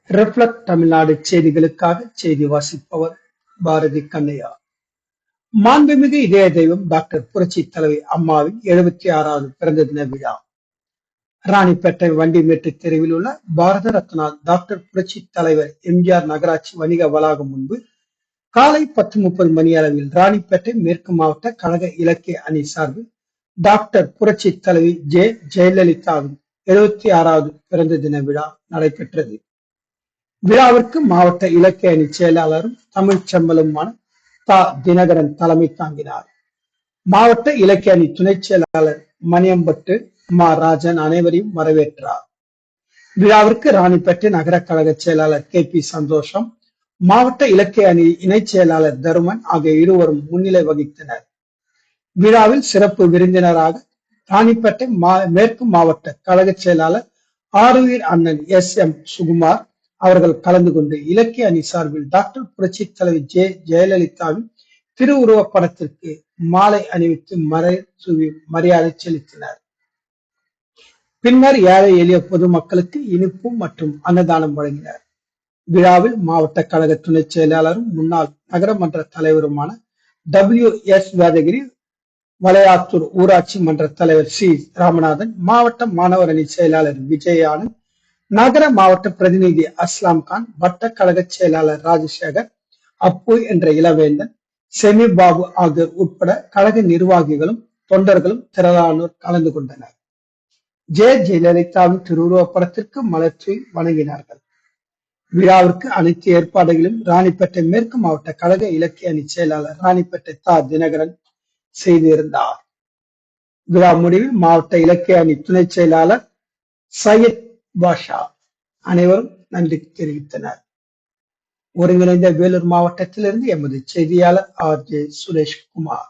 Reflect Tamil Nadu செய்திகளுக்காக செய்தி வாசிப்பவர் பாரதி கண்ணையா. மாண்புமிகு இதய தெய்வம் டாக்டர் புரட்சி தலைவி அம்மாவின் 76வது பிறந்த தின விழா ராணிப்பேட்டை வண்டிமேட்டு தெருவில் உள்ள பாரத ரத்னா டாக்டர் புரட்சி தலைவர் எம்ஜிஆர் நகராட்சி வணிக வளாகம் முன்பு காலை 10:30 மணி அளவில் ராணிப்பேட்டை மேற்கு மாவட்ட கழக இலக்கிய அணி சார்பில் டாக்டர் புரட்சி தலைவி ஜெயலலிதாவின் 76வது பிறந்த தின விழா நடைபெற்றது. விழாவிற்கு மாவட்ட இலக்கிய அணி செயலாளரும் தமிழ் செம்மலுமான தா. தினகரன் தலைமை தாங்கினார். மாவட்ட இலக்கிய அணி துணை செயலாளர் மணியம்பட்டு மா. ராஜன் அனைவரையும் வரவேற்றார். விழாவிற்கு ராணிப்பேட்டை நகர கழக செயலாளர் KP சந்தோஷம், மாவட்ட இலக்கிய அணி இணை செயலாளர் தருமன் ஆகிய இருவரும் முன்னிலை வகித்தனர். விழாவில் சிறப்பு விருந்தினராக ராணிப்பேட்டை மேற்கு மாவட்ட கழக செயலாளர் ஆருயிர் அண்ணன் SM சுகுமார் அவர்கள் கலந்து கொண்டு இலக்கிய அணி சார்பில் டாக்டர் புரட்சி தலைவி ஜெயலலிதாவின் திருவுருவ படத்திற்கு மாலை அணிவித்து மரியாதை செலுத்தினர். பின்னர் ஏழை எளிய பொதுமக்களுக்கு இனிப்பு மற்றும் அன்னதானம் வழங்கினர். விழாவில் மாவட்ட கழக துணை செயலாளரும் முன்னாள் நகரமன்ற தலைவருமான WS வேதகிரி, வளையாத்தூர் ஊராட்சி மன்ற தலைவர் C. ராமநாதன், மாவட்ட மாணவர் அணி செயலாளர் விஜயானந்த், நகர மாவட்ட பிரதிநிதி அஸ்லாம் கான், வட்ட கழக செயலாளர் ராஜசேகர், அப்பு என்ற இளவேந்தன், செமி பாபு ஆகியோர் உட்பட கழக நிர்வாகிகளும் தொண்டர்களும் திரளானோர் கலந்து கொண்டனர். ஜெயலலிதாவின் திருவுருவ படத்திற்கு மலர்ச்சி வணங்கினார்கள். விழாவிற்கு அனைத்து ஏற்பாடுகளையும் ராணிப்பேட்டை மேற்கு மாவட்ட கழக இலக்கிய அணி செயலாளர் ராணிப்பேட்டை தா. தினகரன் செய்திருந்தார். விழா முடிவில் மாவட்ட இலக்கிய அணி துணை செயலாளர் சையத் பாஷா அனைவரும் நன்றி தெரிவித்தனர். ஒருங்கிணைந்த வேலூர் மாவட்டத்திலிருந்து எமது செய்தியாளர் RJ சுரேஷ்குமார்.